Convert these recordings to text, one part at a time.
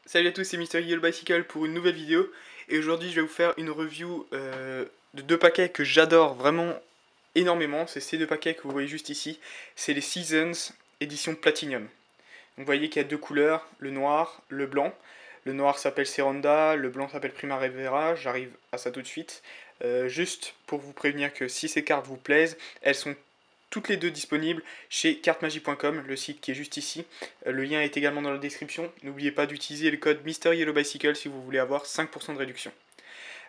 Salut à tous, c'est Mystery Yellow Bicycle pour une nouvelle vidéo. Et aujourd'hui, je vais vous faire une review de deux paquets que j'adore vraiment énormément. C'est ces deux paquets que vous voyez juste ici. C'est les Seasons édition Platinum. Donc, vous voyez qu'il y a deux couleurs, le noir, le blanc. Le noir s'appelle Seronda, le blanc s'appelle Primavera. J'arrive à ça tout de suite. Juste pour vous prévenir que si ces cartes vous plaisent, elles sont toutes les deux disponibles chez cartemagie.com, le site qui est juste ici. Le lien est également dans la description. N'oubliez pas d'utiliser le code MysteryYellowBicycle si vous voulez avoir 5% de réduction.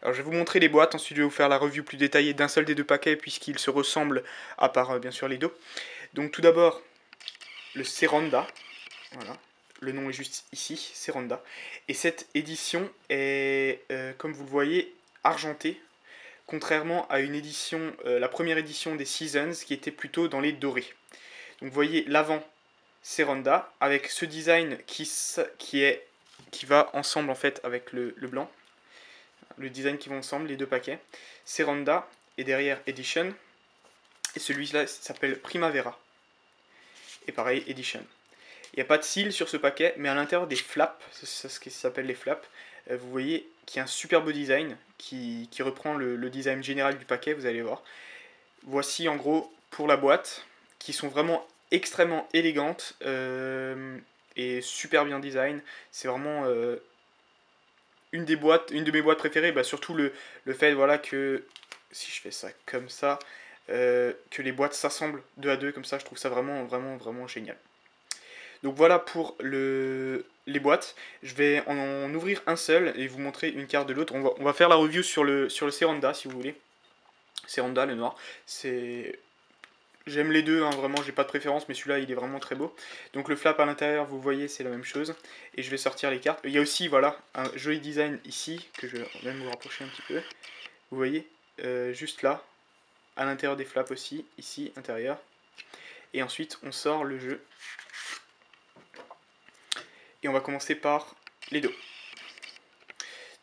Alors je vais vous montrer les boîtes, ensuite je vais vous faire la review plus détaillée d'un seul des deux paquets puisqu'ils se ressemblent à part bien sûr les dos. Donc tout d'abord le Seronda, voilà. Le nom est juste ici, Seronda. Et cette édition est, comme vous le voyez, argentée, contrairement à une édition, la première édition des Seasons qui était plutôt dans les dorés. Donc vous voyez l'avant Seronda avec ce design qui va ensemble en fait avec le blanc, le design qui va ensemble, les deux paquets. Seronda et derrière Edition. Et celui-là s'appelle Primavera. Et pareil, Edition. Il n'y a pas de cils sur ce paquet, mais à l'intérieur des flaps, c'est ce qui s'appelle les flaps, vous voyez qu'il y a un super beau design qui reprend le design général du paquet, vous allez voir. Voici en gros pour la boîte, qui sont vraiment extrêmement élégantes et super bien design. C'est vraiment une de mes boîtes préférées, surtout le fait voilà, que si je fais ça comme ça, que les boîtes s'assemblent deux à deux comme ça, je trouve ça vraiment génial. Donc voilà pour les boîtes. Je vais en ouvrir un seul et vous montrer une carte de l'autre. On va faire la review sur le Seronda si vous voulez. Seronda, le noir. J'aime les deux, hein, vraiment, j'ai pas de préférence, mais celui-là il est vraiment très beau. Donc le flap à l'intérieur, vous voyez, c'est la même chose. Et je vais sortir les cartes. Il y a aussi, voilà, un joli design ici, que je vais même vous rapprocher un petit peu. Vous voyez, juste là, à l'intérieur des flaps aussi, ici, intérieur. Et ensuite, on sort le jeu. Et on va commencer par les dos.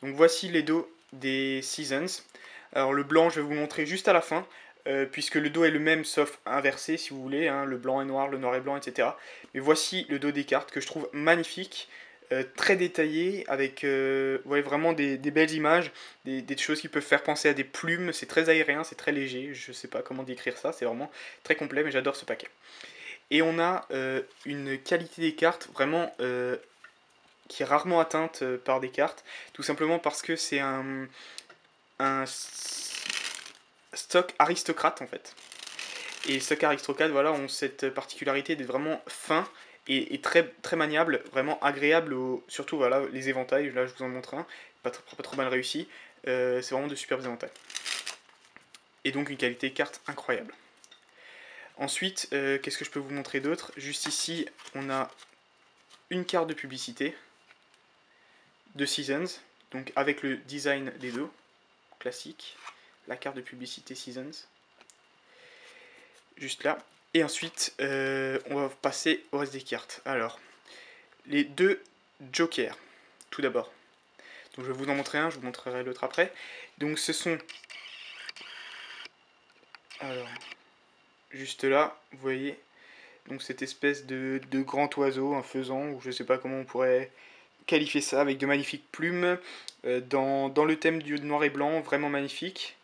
Donc voici les dos des Seasons. Alors le blanc, je vais vous montrer juste à la fin, puisque le dos est le même sauf inversé si vous voulez, hein, le blanc est noir, le noir est blanc, etc. Mais voici le dos des cartes que je trouve magnifique, très détaillé, avec ouais, vraiment des belles images, des choses qui peuvent faire penser à des plumes, c'est très aérien, c'est très léger, je sais pas comment décrire ça, c'est vraiment très complet, mais j'adore ce paquet. Et on a une qualité des cartes vraiment qui est rarement atteinte par des cartes, tout simplement parce que c'est un stock aristocrate en fait. Et les stocks aristocrates voilà, ont cette particularité d'être vraiment fin et très maniable, vraiment agréable, surtout voilà, les éventails, là je vous en montre un, pas trop mal réussi, c'est vraiment de superbes éventails. Et donc une qualité carte incroyable. Ensuite, qu'est-ce que je peux vous montrer d'autre? Juste ici, on a une carte de publicité de Seasons, donc avec le design des deux, classique, la carte de publicité Seasons, juste là. Et ensuite, on va passer au reste des cartes. Alors, les deux jokers, tout d'abord. Donc je vais vous en montrer un, je vous montrerai l'autre après. Donc ce sont... Alors, juste là, vous voyez, donc cette espèce de grand oiseau, un faisan, ou je sais pas comment on pourrait qualifier ça, avec de magnifiques plumes, dans le thème du noir et blanc, vraiment magnifique.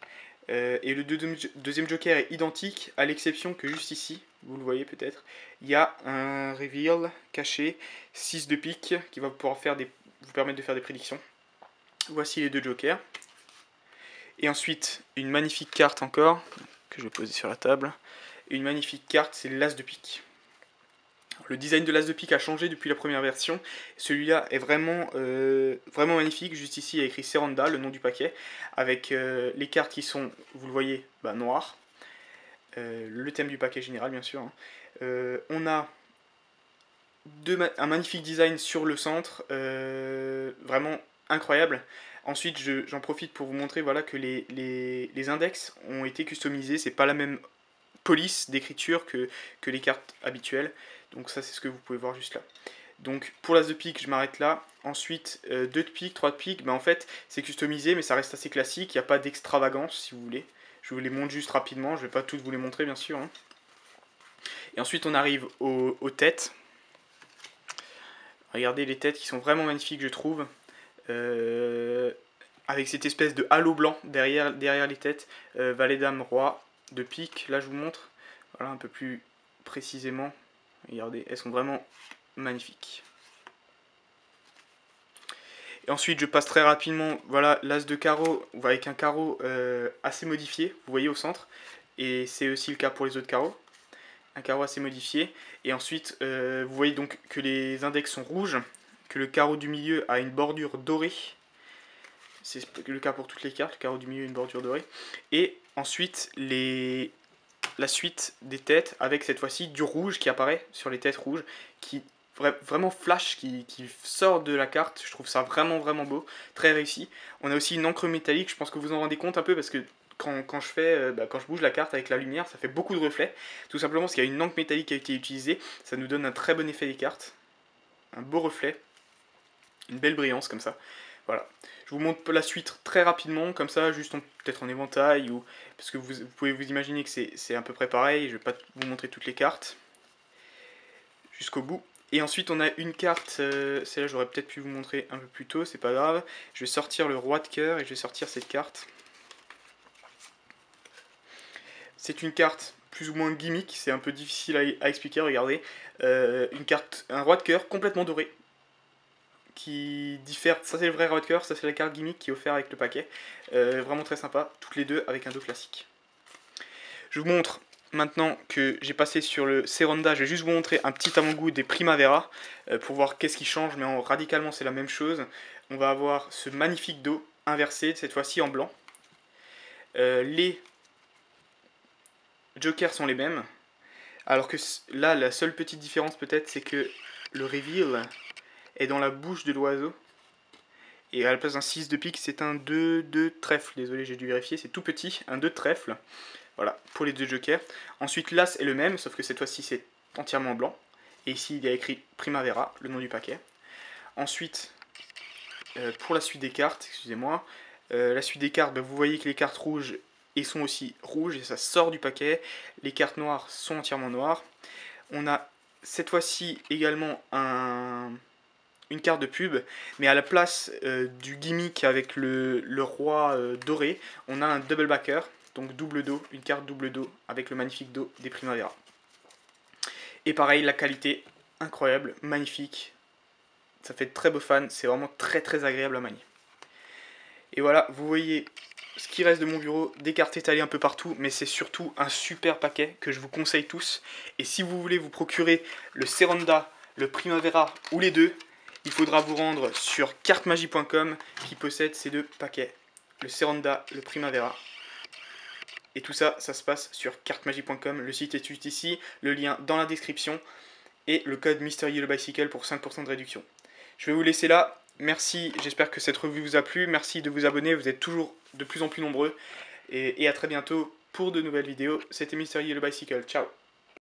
Et le deuxième joker est identique, à l'exception que juste ici, vous le voyez peut-être, il y a un reveal caché, 6 de pique, qui va pouvoir vous permettre de faire des prédictions. Voici les deux jokers. Et ensuite, une magnifique carte encore, que je vais poser sur la table. Et une magnifique carte, c'est l'as de pique. Le design de l'as de pique a changé depuis la première version. Celui-là est vraiment magnifique. Juste ici, il y a écrit Seronda, le nom du paquet, avec les cartes qui sont, vous le voyez, noires. Le thème du paquet général, bien sûr. Hein. On a un magnifique design sur le centre, vraiment incroyable. Ensuite, j'en profite pour vous montrer voilà, que les index ont été customisés. C'est pas la même police d'écriture que les cartes habituelles. Donc ça, c'est ce que vous pouvez voir juste là. Donc pour l'as de pique, je m'arrête là. Ensuite, 2 de pique, 3 de pique, en fait, c'est customisé, mais ça reste assez classique. Il n'y a pas d'extravagance, si vous voulez. Je vous les montre juste rapidement. Je ne vais pas toutes vous les montrer, bien sûr. Hein. Et ensuite, on arrive aux têtes. Regardez les têtes qui sont vraiment magnifiques, je trouve. Avec cette espèce de halo blanc derrière les têtes. Valet dame roi de pique, là je vous montre. Voilà, un peu plus précisément. Regardez, elles sont vraiment magnifiques. Et ensuite je passe très rapidement, voilà, l'as de carreau avec un carreau assez modifié, vous voyez au centre. Et c'est aussi le cas pour les autres carreaux. Un carreau assez modifié. Et ensuite, vous voyez donc que les index sont rouges, que le carreau du milieu a une bordure dorée. C'est le cas pour toutes les cartes, le carreau du milieu a une bordure dorée. Et ensuite, la suite des têtes avec cette fois-ci du rouge qui apparaît sur les têtes rouges, qui vraiment flash, qui sort de la carte. Je trouve ça vraiment beau, très réussi. On a aussi une encre métallique, je pense que vous en rendez compte un peu parce que quand je bouge la carte avec la lumière, ça fait beaucoup de reflets. Tout simplement parce qu'il y a une encre métallique qui a été utilisée, ça nous donne un très bon effet des cartes. Un beau reflet, une belle brillance comme ça. Voilà. Je vous montre la suite très rapidement, comme ça, juste peut-être en éventail, ou parce que vous pouvez vous imaginer que c'est à peu près pareil. Je ne vais pas vous montrer toutes les cartes jusqu'au bout. Et ensuite on a une carte, celle-là j'aurais peut-être pu vous montrer un peu plus tôt, c'est pas grave. Je vais sortir le roi de cœur et je vais sortir cette carte. C'est une carte plus ou moins gimmick, c'est un peu difficile à expliquer, regardez. Une carte, un roi de cœur complètement doré, qui diffère, ça c'est le vrai roi de cœur, ça c'est la carte gimmick qui est offerte avec le paquet. Vraiment très sympa, toutes les deux avec un dos classique. Je vous montre maintenant que j'ai passé sur le Seronda, je vais juste vous montrer un petit avant-goût des Primavera pour voir qu'est-ce qui change, mais radicalement c'est la même chose. On va avoir ce magnifique dos inversé, cette fois-ci en blanc. Les jokers sont les mêmes, alors que là la seule petite différence peut-être c'est que le reveal est dans la bouche de l'oiseau. Et à la place d'un 6 de pique, c'est un 2 de trèfle. Désolé, j'ai dû vérifier, c'est tout petit, un 2 de trèfle. Voilà, pour les deux jokers. Ensuite, l'as est le même, sauf que cette fois-ci, c'est entièrement blanc. Et ici, il y a écrit Primavera, le nom du paquet. Ensuite, pour la suite des cartes, excusez-moi, la suite des cartes, vous voyez que les cartes rouges et sont aussi rouges, et ça sort du paquet. Les cartes noires sont entièrement noires. On a cette fois-ci également une carte de pub, mais à la place du gimmick avec le roi doré, on a un double backer, donc double dos, une carte double dos avec le magnifique dos des Primavera. Et pareil, la qualité incroyable, magnifique, ça fait de très beau fan, c'est vraiment très agréable à manier. Et voilà, vous voyez ce qui reste de mon bureau, des cartes étalées un peu partout, mais c'est surtout un super paquet que je vous conseille tous. Et si vous voulez vous procurer le Seronda, le Primavera ou les deux, il faudra vous rendre sur cartemagie.com qui possède ces deux paquets, le Seronda, le Primavera. Et tout ça, ça se passe sur cartemagie.com, le site est juste ici, le lien dans la description et le code Mystery Yellow Bicycle pour 5% de réduction. Je vais vous laisser là, merci, j'espère que cette revue vous a plu, merci de vous abonner, vous êtes toujours de plus en plus nombreux et à très bientôt pour de nouvelles vidéos. C'était Mystery Yellow Bicycle, ciao.